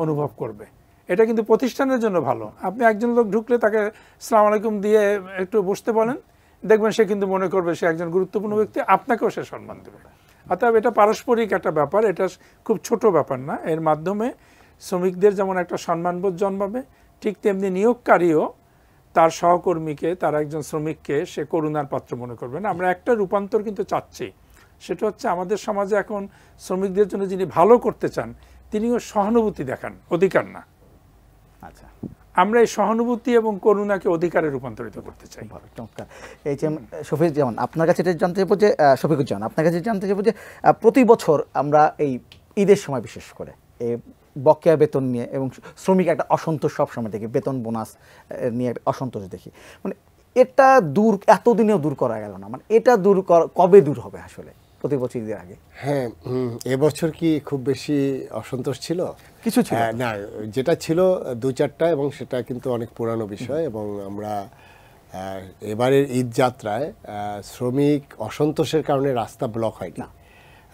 অনুভব করবে। এটা কিন্তু প্রতিষ্ঠানের জন্য ভালো। আপনি একজন লোক ঢুকলে তাকে আসসালামু আলাইকুম দিয়ে একটু বসতে বলেন, দেখবেন সে কিন্তু মনে করবে সে একজন গুরুত্বপূর্ণ ব্যক্তি, আপনাকেও সে সম্মান দেবে। অতএব এটা পারস্পরিক একটা ব্যাপার, এটা খুব ছোট ব্যাপার না। এর মাধ্যমে শ্রমিকদের যেমন একটা সম্মানবোধ জন্মাবে, ঠিক তেমনি নিয়োগকারীও তার সহকর্মীকে, তার একজন শ্রমিককে সে করুণার পাত্র মনে করবে না। আমরা একটা রূপান্তর কিন্তু চাচ্ছি, সেটা হচ্ছে আমাদের সমাজে এখন শ্রমিকদের জন্য যিনি ভালো করতে চান তিনিও সহানুভূতি দেখান, অধিকার না। আচ্ছা, আমরা এই সহানুভূতি এবং করুণাকে অধিকারে রূপান্তরিত করতে চাই। চমৎকার। এই যে শফিকুজ্জামান, আপনার কাছে এটা জানতে চাইবো যে শফিকুজ্জামান, আপনার কাছে জানতে চাইবো যে প্রতি বছর আমরা এই ঈদের সময় বিশেষ করে এই বকেয়া বেতন নিয়ে এবং শ্রমিক একটা অসন্তোষ সব সময় দেখি, বেতন বোনাস নিয়ে অসন্তোষ দেখি। মানে এটা দূর এতদিনেও দূর করা গেল না, মানে এটা দূর কবে দূর হবে আসলে প্রতি বছর ঈদের আগে? হ্যাঁ, এবছর কি খুব বেশি অসন্তোষ ছিল? কিছু ছিল না, যেটা ছিল 2-4টা, এবং সেটা কিন্তু অনেক পুরানো বিষয়। এবং আমরা এবারের ঈদ যাত্রায় শ্রমিক অসন্তোষের কারণে রাস্তা ব্লক হয়নি,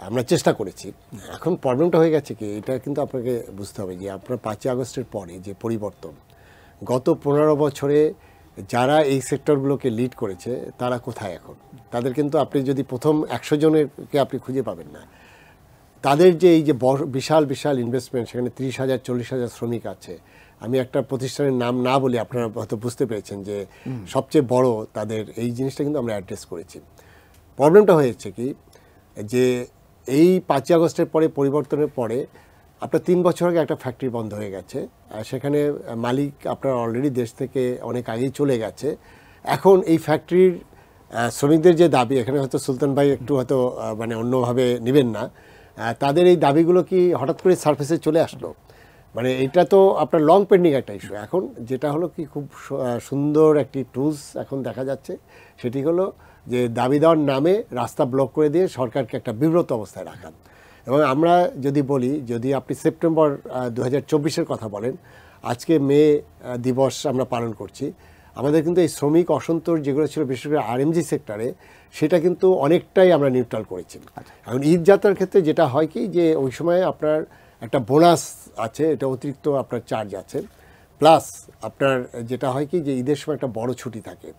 আমরা চেষ্টা করেছি। এখন প্রবলেমটা হয়ে গেছে কি, এটা কিন্তু আপনাকে বুঝতে হবে যে আপনার 5ই আগস্টের পরে যে পরিবর্তন, গত 15 বছরে যারা এই সেক্টরগুলোকে লিড করেছে তারা কোথায় এখন? তাদের কিন্তু আপনি যদি প্রথম 100 জনেরকে আপনি খুঁজে পাবেন না। তাদের যে এই যে বিশাল বিশাল ইনভেস্টমেন্ট, সেখানে 30,000-40,000 শ্রমিক আছে, আমি একটা প্রতিষ্ঠানের নাম না বলি, আপনারা হয়তো বুঝতে পেরেছেন যে সবচেয়ে বড় তাদের এই জিনিসটা কিন্তু আমরা অ্যাড্রেস করেছি। প্রবলেমটা হয়েছে কি যে এই 5ই আগস্টের পরে পরিবর্তনের পরে আপনার 3 বছর আগে একটা ফ্যাক্টরি বন্ধ হয়ে গেছে, সেখানে মালিক আপনার অলরেডি দেশ থেকে অনেক আগেই চলে গেছে। এখন এই ফ্যাক্টরির শ্রমিকদের যে দাবি, এখানে হয়তো সুলতান ভাই একটু হয়তো মানে অন্যভাবে নেবেন না, তাদের এই দাবিগুলো কি হঠাৎ করে সারফেসে চলে আসলো? মানে এটা তো আপনার লং পেন্ডিং একটা ইস্যু। এখন যেটা হলো কি খুব সুন্দর একটি টুলস এখন দেখা যাচ্ছে, সেটি হলো যে দাবি দেওয়ার নামে রাস্তা ব্লক করে দিয়ে সরকারকে একটা বিব্রত অবস্থায় রাখা। এবং আমরা যদি বলি, যদি আপনি সেপ্টেম্বর 2024-এর কথা বলেন, আজকে মে দিবস আমরা পালন করছি, আমাদের কিন্তু এই শ্রমিক অসন্তোষ যেগুলো ছিল বিশেষ করে আরএমজি সেক্টরে, সেটা কিন্তু অনেকটাই আমরা নিউট্রাল করেছি। এখন ঈদ যাত্রার ক্ষেত্রে যেটা হয় কি যে ওই সময় আপনার একটা বোনাস আছে, এটা অতিরিক্ত আপনার চার্জ আছে, প্লাস আপনার যেটা হয় কি যে ঈদের সময় একটা বড় ছুটি থাকে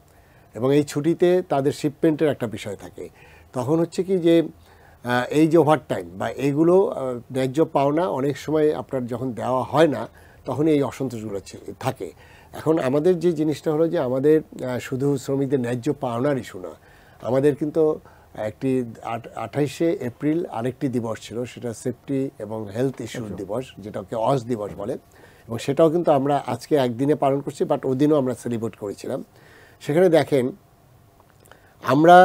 এবং এই ছুটিতে তাদের শিপমেন্টের একটা বিষয় থাকে। তখন হচ্ছে কি যে এই যে ওভারটাইম বা এইগুলো ন্যায্য পাওনা অনেক সময় আপনার যখন দেওয়া হয় না, তখন এই অসন্তোষগুলো থাকে। এখন আমাদের যে জিনিসটা হলো যে আমাদের শুধু শ্রমিকদের ন্যায্য পাওনার ইস্যু না, আমাদের কিন্তু একটি 28শে এপ্রিল আরেকটি দিবস ছিল, সেটা সেফটি এবং হেলথ ইস্যুর দিবস, যেটাকে অস দিবস বলে, এবং সেটাও কিন্তু আমরা আজকে একদিনে পালন করছি, বাট ওদিনও আমরা সেলিব্রেট করেছিলাম। সেখানে দেখেন আমরা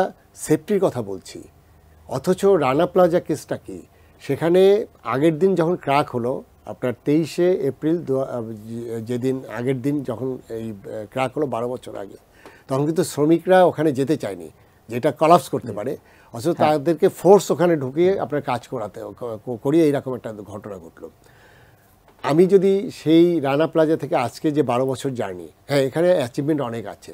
সেফটির কথা বলছি, অথচ রানা প্লাজা কেসটা কি, সেখানে আগের দিন যখন ক্র্যাক হলো আপনার 23শে এপ্রিল, যেদিন আগের দিন যখন এই ক্র্যাক হলো 12 বছর আগে, তখন কিন্তু শ্রমিকরা ওখানে যেতে চায়নি, যেটা কলাপস করতে পারে, অথচ তাদেরকে ফোর্স ওখানে ঢুকিয়ে আপনার কাজ করিয়ে এইরকম একটা ঘটনা ঘটলো। আমি যদি সেই রানা প্লাজা থেকে আজকে যে 12 বছর জার্নি, হ্যাঁ এখানে অ্যাচিভমেন্ট অনেক আছে,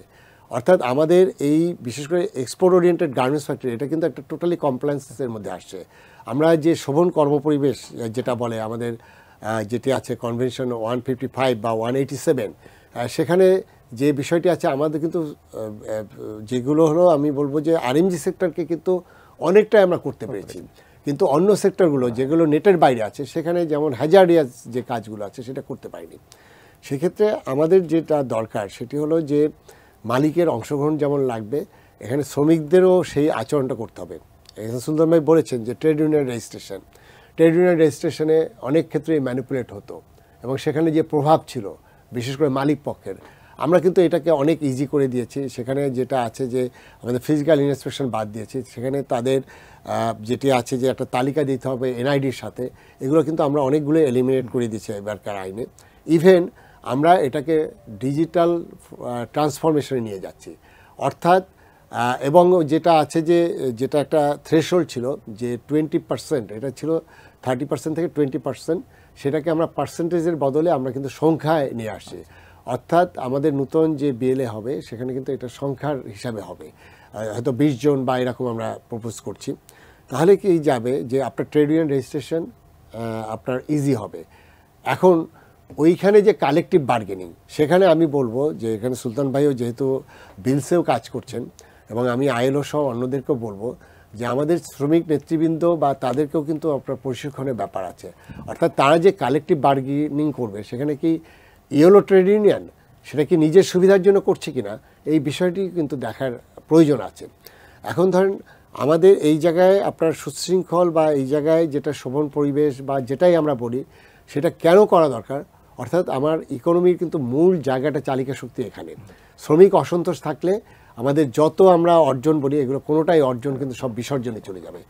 অর্থাৎ আমাদের এই বিশেষ করে এক্সপোর্ট ওরিয়েন্টেড গার্মেন্টস ফ্যাক্টরি, এটা কিন্তু একটা টোটালি কমপ্লায়েন্সের মধ্যে আসছে। আমরা যে শোভন কর্মপরিবেশ যেটা বলে আমাদের যেটি আছে কনভেনশন 155 বা 187, সেখানে যে বিষয়টি আছে আমাদের কিন্তু যেগুলো হলো আমি বলবো যে আরএমজি সেক্টরকে কিন্তু অনেকটাই আমরা করতে পেরেছি, কিন্তু অন্য সেক্টরগুলো যেগুলো নেটের বাইরে আছে সেখানে যেমন হ্যাজার্ডিয়াস যে কাজগুলো আছে সেটা করতে পারিনি। সেক্ষেত্রে আমাদের যেটা দরকার সেটি হলো যে মালিকের অংশগ্রহণ যেমন লাগবে, এখানে শ্রমিকদেরও সেই আচরণটা করতে হবে। এখানে সুন্দর ভাই বলেছেন যে ট্রেড ইউনিয়ন রেজিস্ট্রেশনে অনেক ক্ষেত্রে ম্যানিপুলেট হতো এবং সেখানে যে প্রভাব ছিল বিশেষ করে মালিক পক্ষের, আমরা কিন্তু এটাকে অনেক ইজি করে দিয়েছি। সেখানে যেটা আছে যে আমাদের ফিজিক্যাল ইন্সপেকশন বাদ দিয়েছি, সেখানে তাদের যেটি আছে যে একটা তালিকা দিতে হবে এনআইডির সাথে, এগুলো কিন্তু আমরা অনেকগুলো এলিমিনেট করে দিয়েছি এবারকার আইনে। ইভেন আমরা এটাকে ডিজিটাল ট্রান্সফরমেশনে নিয়ে যাচ্ছি, অর্থাৎ এবং যেটা আছে যে যেটা একটা থ্রেশহোল্ড ছিল যে 20%, এটা ছিল 30% থেকে 20%, সেটাকে আমরা পার্সেন্টেজের বদলে আমরা কিন্তু সংখ্যায় নিয়ে আসছি। অর্থাৎ আমাদের নতুন যে বিএলএ হবে সেখানে কিন্তু এটা সংখ্যার হিসাবে হবে, হয়তো 20 জন বা এরকম আমরা প্রপোজ করছি। তাহলে কি যাবে যে আপনার ট্রেড ইউনিয়ন রেজিস্ট্রেশন আপনার ইজি হবে। এখন ওইখানে যে কালেকটিভ বার্গেনিং, সেখানে আমি বলবো যে এখানে সুলতান ভাইও যেহেতু বিলসেও কাজ করছেন এবং আমি আইএলও সহ অন্যদেরকেও বলবো যে আমাদের শ্রমিক নেতৃবৃন্দ বা তাদেরকেও কিন্তু আপনার প্রশিক্ষণের ব্যাপার আছে, অর্থাৎ তারা যে কালেকটিভ বার্গেনিং করবে সেখানে কি ইয়েলো ট্রেড ইউনিয়ন সেটা কি নিজের সুবিধার জন্য করছে কিনা, এই বিষয়টি কিন্তু দেখার প্রয়োজন আছে। এখন ধরেন আমাদের এই জায়গায় আপনার সুশৃঙ্খল বা এই জায়গায় যেটা শোভন পরিবেশ বা যেটাই আমরা বলি সেটা কেন করা দরকার, অর্থাৎ আমার ইকোনমির কিন্তু মূল জায়গাটা চালিকা শক্তি এখানে। শ্রমিক অসন্তোষ থাকলে আমাদের যত আমরা অর্জন বলি এগুলো কোনোটাই অর্জন কিন্তু সব বিসর্জনে চলে যাবে।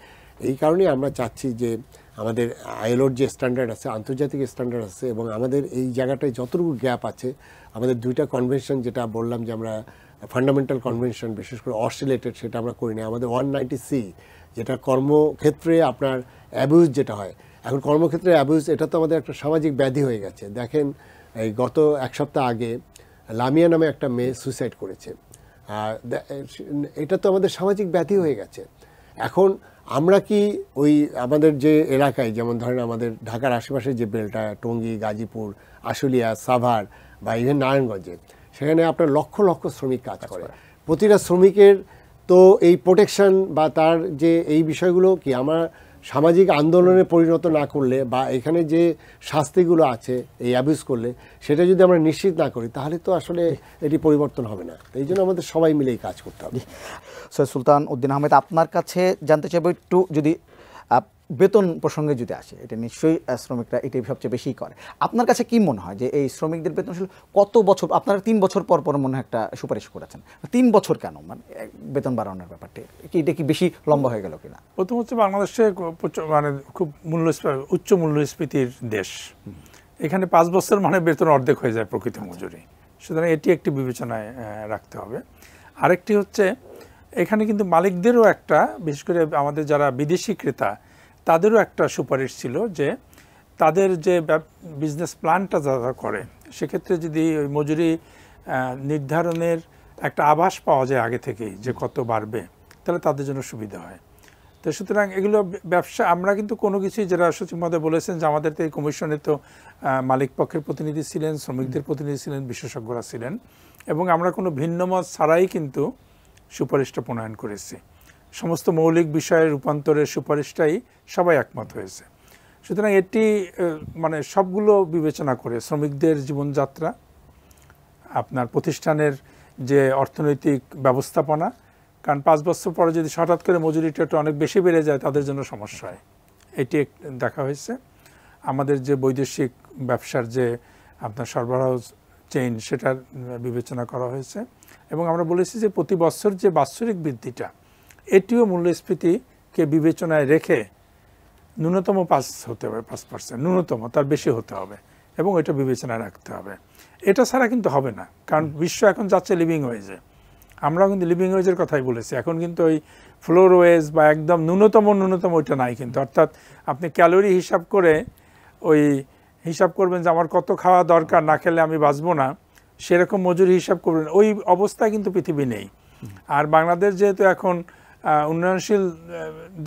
এই কারণেই আমরা চাচ্ছি যে আমাদের আইএলওর যে স্ট্যান্ডার্ড আছে, আন্তর্জাতিক স্ট্যান্ডার্ড আছে, এবং আমাদের এই জায়গাটায় যতটুকু গ্যাপ আছে, আমাদের 2টা কনভেনশন যেটা বললাম যে আমরা ফান্ডামেন্টাল কনভেনশন বিশেষ করে অস্ট্রেলেটেড সেটা আমরা করি না, আমাদের 190C যেটা কর্মক্ষেত্রে আপনার অ্যাবিউজ যেটা হয়, এখন কর্মক্ষেত্রে অ্যাবিউজ এটা তো আমাদের একটা সামাজিক ব্যাধি হয়ে গেছে। দেখেন এই গত 1 সপ্তাহ আগে লামিয়া নামে একটা মেয়ে সুইসাইড করেছে, এটা তো আমাদের সামাজিক ব্যাধি হয়ে গেছে। এখন আমরা কি ওই আমাদের যে এলাকায় যেমন ধরেন আমাদের ঢাকার আশেপাশে যে বেলটা, টঙ্গী, গাজীপুর, আশুলিয়া, সাভার বা ইভেন নারায়ণগঞ্জে, সেখানে আপনার লক্ষ লক্ষ শ্রমিক কাজ করে, প্রতিটা শ্রমিকের তো এই প্রোটেকশন বা তার যে এই বিষয়গুলো কি আমরা সামাজিক আন্দোলনে পরিণত না করলে বা এখানে যে শাস্তিগুলো আছে এই অ্যাবিউজ করলে সেটা যদি আমরা নিশ্চিত না করি তাহলে তো আসলে এটি পরিবর্তন হবে না। এই জন্য আমাদের সবাই মিলেই কাজ করতে হবে। সৈয়দ সুলতান উদ্দিন আহমেদ, আপনার কাছে জানতে চাইব একটু, যদি বেতন প্রসঙ্গে যদি আসে, এটা নিশ্চয়ই শ্রমিকরা এটাই সবচেয়ে বেশি করে। আপনার কাছে কি মনে হয় যে এই শ্রমিকদের বেতন আসলে কত বছর, আপনারা 3 বছর পর পর মনে হয় একটা সুপারিশ করেছেন, 3 বছর কেন, মানে বেতন বাড়ানোর ব্যাপারটা কি, এটা কি বেশি লম্বা হয়ে গেল কিনা? প্রথম হচ্ছে বাংলাদেশে মানে খুব উচ্চ মূল্যস্ফীতির দেশ। এখানে 5 বছর মানে বেতন অর্ধেক হয়ে যায় প্রকৃত মজুরি, সুতরাং এটি একটি বিবেচনায় রাখতে হবে। আরেকটি হচ্ছে এখানে কিন্তু মালিকদেরও একটা, বিশেষ করে আমাদের যারা বিদেশি ক্রেতা তাদেরও একটা সুপারিশ ছিল যে তাদের যে বিজনেস প্ল্যানটা যারা করে সেক্ষেত্রে যদি ওই মজুরি নির্ধারণের একটা আভাস পাওয়া যায় আগে থেকেই যে কত বাড়বে, তাহলে তাদের জন্য সুবিধা হয়। তো সুতরাং এগুলো ব্যবসা, আমরা কিন্তু কোনো কিছুই, যারা সচিব মহোদয় বলেছেন যে আমাদের তো এই কমিশনে তো মালিক পক্ষের প্রতিনিধি ছিলেন, শ্রমিকদের প্রতিনিধি ছিলেন, বিশেষজ্ঞরা ছিলেন, এবং আমরা কোনো ভিন্ন মত ছাড়াই কিন্তু সুপারিশটা প্রণয়ন করেছি। সমস্ত মৌলিক বিষয়ের রূপান্তরের সুপারিশটাই সবাই একমত হয়েছে। সুতরাং এটি মানে সবগুলো বিবেচনা করে শ্রমিকদের জীবনযাত্রা, আপনার প্রতিষ্ঠানের যে অর্থনৈতিক ব্যবস্থাপনা, কারণ 5 বছর পরে যদি হঠাৎ করে মজুরিটা একটু অনেক বেশি বেড়ে যায় তাদের জন্য সমস্যা হয়, এটি দেখা হয়েছে। আমাদের যে বৈদেশিক ব্যবসার যে আপনার সরবরাহ চেইন, সেটার বিবেচনা করা হয়েছে, এবং আমরা বলেছি যে প্রতি বছর যে বাৎসরিক বৃদ্ধিটা, এটিও মূল্যস্ফীতিকে বিবেচনায় রেখে ন্যূনতম 5 হতে হবে, 5%, ন্যূনতম, তার বেশি হতে হবে, এবং এটা বিবেচনায় রাখতে হবে। এটা ছাড়া কিন্তু হবে না, কারণ বিশ্ব এখন যাচ্ছে লিভিং ওয়েজে। আমরাও কিন্তু লিভিং ওয়েজের কথাই বলেছি। এখন কিন্তু ওই ফ্লোর ওয়েজ বা একদম ন্যূনতম ওইটা নাই কিন্তু, অর্থাৎ আপনি ক্যালোরি হিসাব করে ওই হিসাব করবেন যে আমার কত খাওয়া দরকার, না খেলে আমি বাঁচবো না, সেরকম মজুরি হিসাব করবেন, ওই অবস্থায় কিন্তু পৃথিবী নেই। আর বাংলাদেশ যেহেতু এখন উন্নয়নশীল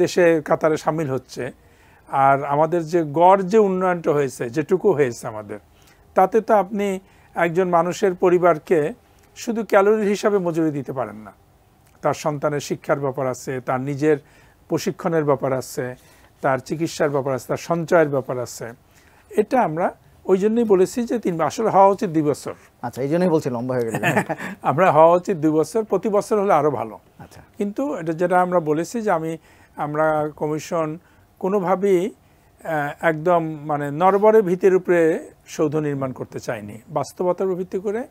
দেশে কাতারে সামিল হচ্ছে, আর আমাদের যে গড় যে উন্নয়নটা হয়েছে, যেটুকু হয়েছে আমাদের, তাতে তো আপনি একজন মানুষের পরিবারকে শুধু ক্যালোরির হিসাবে মজুরি দিতে পারেন না। তার সন্তানের শিক্ষার ব্যাপার আছে, তার নিজের প্রশিক্ষণের ব্যাপার আছে, তার চিকিৎসার ব্যাপার আছে, তার সঞ্চয়ের ব্যাপার আছে। এটা আমরা ওই জন্যই বলেছি যে 3, আসলে হওয়া উচিত 2 বছর। আচ্ছা, এই জন্যই বলছি লম্বা হয়ে গেল। আমরা হওয়া উচিত 2 বছর, প্রতি বছর হলে আরও ভালো। আচ্ছা, কিন্তু এটা যেটা আমরা বলেছি যে আমরা কমিশন কোনোভাবেই একদম মানে নরবরে ভিতের উপরে সৌধ নির্মাণ করতে চাইনি, বাস্তবতার উপর ভিত্তি করে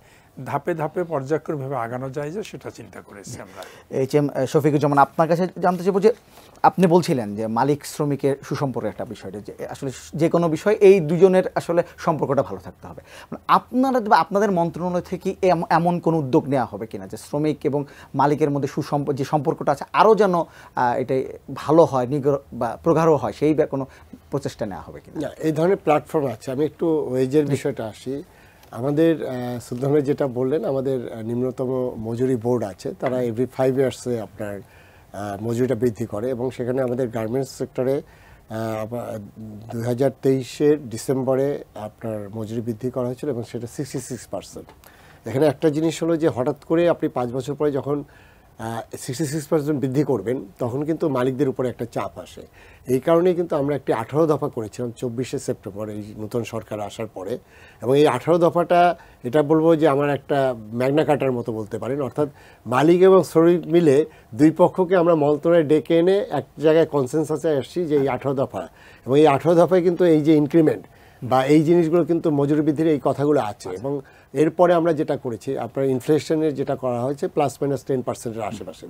ধাপে ধাপে পর্যায়ক্রমভাবে আগানো যায় যে সেটা চিন্তা করেছি আমরা। HM শফিকুজ্জামান, আপনার কাছে জানতে চাইব যে আপনি বলছিলেন যে মালিক শ্রমিকের সুসম্পর্কের একটা বিষয়টা, যে আসলে যে কোনো বিষয় এই দুজনের আসলে সম্পর্কটা ভালো থাকতে হবে। আপনাদের মন্ত্রণালয় থেকে এমন কোনো উদ্যোগ নেওয়া হবে কিনা যে শ্রমিক এবং মালিকের মধ্যে যে সম্পর্কটা আছে আরও যেন এটাই ভালো হয়, বা প্রগাঢ় হয়, সেই কোনো প্রচেষ্টা নেওয়া হবে কিনা? এই ধরনের প্ল্যাটফর্ম আছে। আমি একটু ওয়েজের বিষয়টা আসি। আমাদের সুলতান ভাই যেটা বললেন, আমাদের নিম্নতম মজুরি বোর্ড আছে, তারা এভরি 5 ইয়ার্সে আপনার মজুরিটা বৃদ্ধি করে, এবং সেখানে আমাদের গার্মেন্টস সেক্টরে 2023-এর ডিসেম্বরে আপনার মজুরি বৃদ্ধি করা হয়েছিল, এবং সেটা 66%। এখানে একটা জিনিস হলো যে হঠাৎ করে আপনি 5 বছর পরে যখন 66% বৃদ্ধি করবেন, তখন কিন্তু মালিকদের উপরে একটা চাপ আসে। এই কারণেই কিন্তু আমরা একটি 18 দফা করেছিলাম 24শে সেপ্টেম্বর এই নতুন সরকার আসার পরে, এবং এই 18 দফাটা এটা বলবো যে আমার একটা ম্যাগনা কার্টার মতো বলতে পারেন। অর্থাৎ মালিক এবং শ্রমিক মিলে দুই পক্ষকে আমরা মন্ত্রণালয়ে ডেকে এনে এক জায়গায় কনসেনসাসে আসছি যে এই 18 দফা, এবং এই 18 দফায় কিন্তু এই যে ইনক্রিমেন্ট বা এই জিনিসগুলো কিন্তু মজুরি বৃদ্ধির এই কথাগুলো আছে। এবং এরপরে আমরা যেটা করেছি, আপনার ইনফ্লেশনের যেটা করা হয়েছে +-10%-এর আশেপাশে,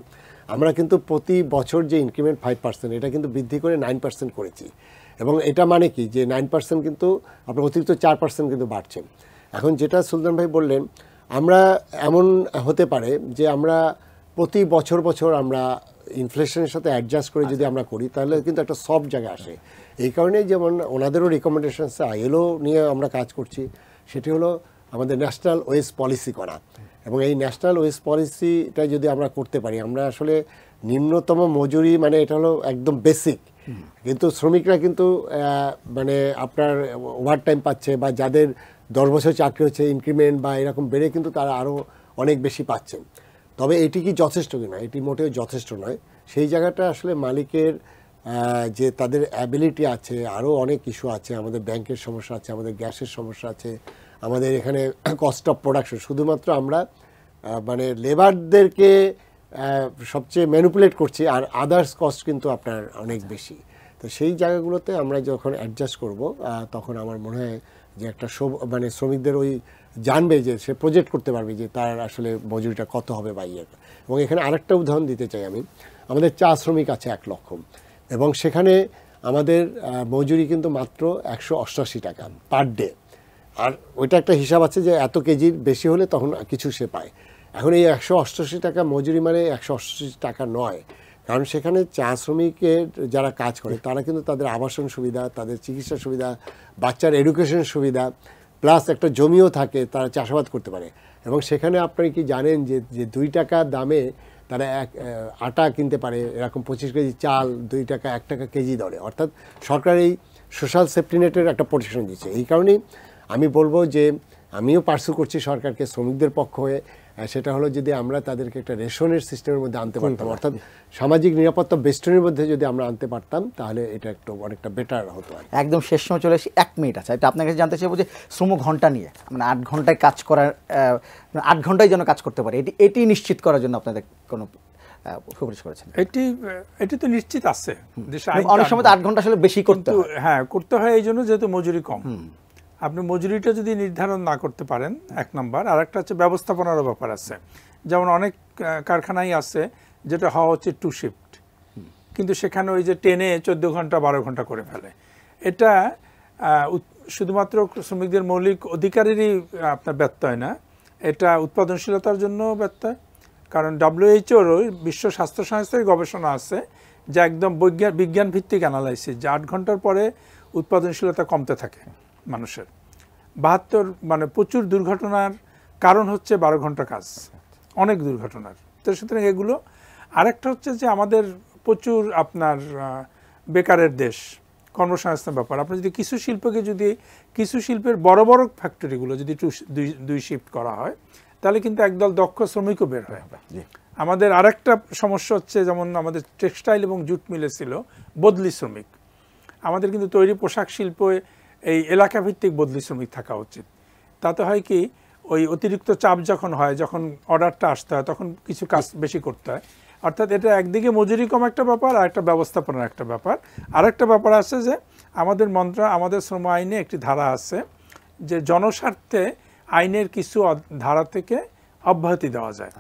আমরা কিন্তু প্রতি বছর যে ইনক্রিমেন্ট 5%, এটা কিন্তু বৃদ্ধি করে 9% করেছি। এবং এটা মানে কি যে 9% কিন্তু আপনার অতিরিক্ত 4% কিন্তু বাড়ছে। এখন যেটা সুলতান ভাই বললেন, আমরা এমন হতে পারে যে আমরা প্রতি বছর আমরা ইনফ্লেশনের সাথে অ্যাডজাস্ট করে যদি আমরা করি, তাহলে কিন্তু একটা সফট জায়গা আসে। এই কারণেই যেমন ওনাদেরও রিকমেন্ডেশন আছে, ILO নিয়ে আমরা কাজ করছি, সেটি হলো আমাদের ন্যাশনাল ওয়েজ পলিসি করা। এবং এই ন্যাশনাল ওয়েজ পলিসিটা যদি আমরা করতে পারি, আমরা আসলে নিম্নতম মজুরি মানে এটা হলো একদম বেসিক, কিন্তু শ্রমিকরা কিন্তু মানে আপনার ওভার টাইম পাচ্ছে, বা যাদের 10 বছর চাকরি হচ্ছে ইনক্রিমেন্ট বা এরকম বেড়ে কিন্তু তারা আরও অনেক বেশি পাচ্ছেন। তবে এটি কি যথেষ্ট কিনা? এটি মোটেও যথেষ্ট নয়। সেই জায়গাটা আসলে মালিকের যে তাদের অ্যাবিলিটি আছে, আরও অনেক ইস্যু আছে, আমাদের ব্যাংকের সমস্যা আছে, আমাদের গ্যাসের সমস্যা আছে, আমাদের এখানে কস্ট অফ প্রোডাকশন, শুধুমাত্র আমরা মানে লেবারদেরকে সবচেয়ে ম্যানিপুলেট করছি, আর আদার্স কস্ট কিন্তু আপনার অনেক বেশি। তো সেই জায়গাগুলোতে আমরা যখন অ্যাডজাস্ট করব তখন আমার মনে হয় যে একটা মানে শ্রমিকদের ওই জানবে যে সে প্রজেক্ট করতে পারবে যে তার আসলে মজুরিটা কত হবে বা ইয়ে। এবং এখানে আরেকটা উদাহরণ দিতে চাই আমি, আমাদের চা শ্রমিক আছে 1 লক্ষ, এবং সেখানে আমাদের মজুরি কিন্তু মাত্র 188 টাকা পার ডে। আর ওইটা একটা হিসাব আছে যে এত কেজির বেশি হলে তখন কিছু সে পায়। এখন এই 188 টাকা মজুরি মানে 188 টাকা নয়, কারণ সেখানে চা শ্রমিকের যারা কাজ করে তারা কিন্তু তাদের আবাসন সুবিধা, তাদের চিকিৎসা সুবিধা, বাচ্চার এডুকেশন সুবিধা, প্লাস একটা জমিও থাকে, তারা চাষাবাদ করতে পারে। এবং সেখানে আপনি কি জানেন যে 2 টাকা দামে তারা আটা কিনতে পারে, এরকম 25 কেজি চাল 2 টাকা 1 টাকা কেজি দরে। অর্থাৎ সরকার এই সোশ্যাল সেফটি নেটের একটা প্রোটেকশন দিচ্ছে। এই কারণেই আমি বলবো যে আমিও পার্সু করছি সরকারকে শ্রমিকদের পক্ষ হয়ে, সেটা হলো যদি আমরা তাদেরকে একটা রেশনের সিস্টেমের মধ্যে আনতে পারতাম, অর্থাৎ সামাজিক নিরাপত্তা বেষ্টনীর মধ্যে যদি আমরা আনতে পারতাম, তাহলে এটা একটু অনেকটা বেটার হতো। একদম শেষ সময় চলে এসে 1 মিনিট আছে, এটা আপনার কাছে জানতে চাইবো যে শ্রম ঘন্টা নিয়ে, মানে 8 ঘন্টায় কাজ করার 8 ঘন্টায় যেন কাজ করতে পারে, এটি নিশ্চিত করার জন্য আপনাদের কোনো সুপারিশ করেছেন? এটি তো নিশ্চিত আছে, অনেক সময় তো 8 ঘন্টা আসলে বেশি করতে হয়। হ্যাঁ, করতে হয় এই জন্য যেহেতু মজুরি কম। আপনি মজুরিটা যদি নির্ধারণ না করতে পারেন, 1 নম্বর। আর একটা হচ্ছে ব্যবস্থাপনারও ব্যাপার আছে। যেমন অনেক কারখানাই আছে যেটা হওয়া হচ্ছে 2 শিফট, কিন্তু সেখানে ওই যে 10-এ 14 ঘন্টা 12 ঘন্টা করে ফেলে। এটা শুধুমাত্র শ্রমিকদের মৌলিক অধিকারেরই আপনার ব্যত্যয় না, এটা উৎপাদনশীলতার জন্য ব্যত্যয়। কারণ WHO-র বিশ্ব স্বাস্থ্য সংস্থার গবেষণা আছে যে একদম বিজ্ঞান ভিত্তিক অ্যানালাইসিস, যে 8 ঘন্টার পরে উৎপাদনশীলতা কমতে থাকে মানুষের। 72 মানে প্রচুর দুর্ঘটনার কারণ হচ্ছে 12 ঘন্টা কাজ, অনেক দুর্ঘটনার। তো সুতরাং এগুলো। আরেকটা হচ্ছে যে আমাদের প্রচুর আপনার বেকারের দেশ, কর্মসংস্থান ব্যাপার। আপনি যদি কিছু শিল্পের বড় বড় ফ্যাক্টরিগুলো যদি 2 শিফট করা হয়, তাহলে কিন্তু একদল দক্ষ শ্রমিকও বের হয়। আমাদের আরেকটা সমস্যা হচ্ছে, যেমন আমাদের টেক্সটাইল এবং জুট মিলে ছিল বদলি শ্রমিক। আমাদের কিন্তু তৈরি পোশাক শিল্পে এই এলাকা ভিত্তিক বদলি শ্রমিক থাকা উচিত। তাতে হয় কি, ওই অতিরিক্ত চাপ যখন হয়, যখন অর্ডারটা আসতে হয়, তখন কিছু কাজ বেশি করতে হয়। অর্থাৎ এটা একদিকে মজুরি কম একটা ব্যাপার, আর একটা ব্যবস্থাপনার একটা ব্যাপার। আরেকটা ব্যাপার আছে যে আমাদের শ্রম আইনে একটি ধারা আছে যে জনস্বার্থে আইনের কিছু ধারা থেকে অব্যাহতি দেওয়া যায়।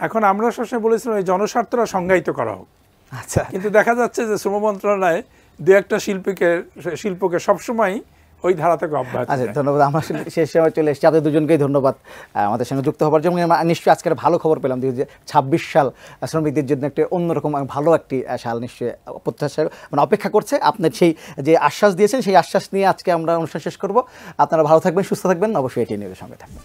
এখন আমরা সবসময় বলেছিলাম এই জনস্বার্থটা সংজ্ঞায়িত করা হোক। আচ্ছা, কিন্তু দেখা যাচ্ছে যে শ্রম মন্ত্রণালয় 2-1টা শিল্পকে সবসময় ওই ধারা থেকে অব্যাহতি দেয়। আচ্ছা, ধন্যবাদ। আমরা শেষ সময় চলে এসেছি। আপনাদের দুজনকেই ধন্যবাদ আমাদের সঙ্গে যুক্ত হওয়ার জন্য। নিশ্চয়ই আজকের ভালো খবর পেলাম, 2026 সাল শ্রমিকদের জন্য একটি অন্যরকম ভালো একটি সাল নিশ্চয়ই প্রত্যাশা মানে অপেক্ষা করছে। আপনার সেই যে আশ্বাস দিয়েছেন, সেই আশ্বাস নিয়ে আজকে আমরা অনুষ্ঠান শেষ করব। আপনারা ভালো থাকবেন, সুস্থ থাকবেন, অবশ্যই এটি নিয়ে সঙ্গে থাকবেন।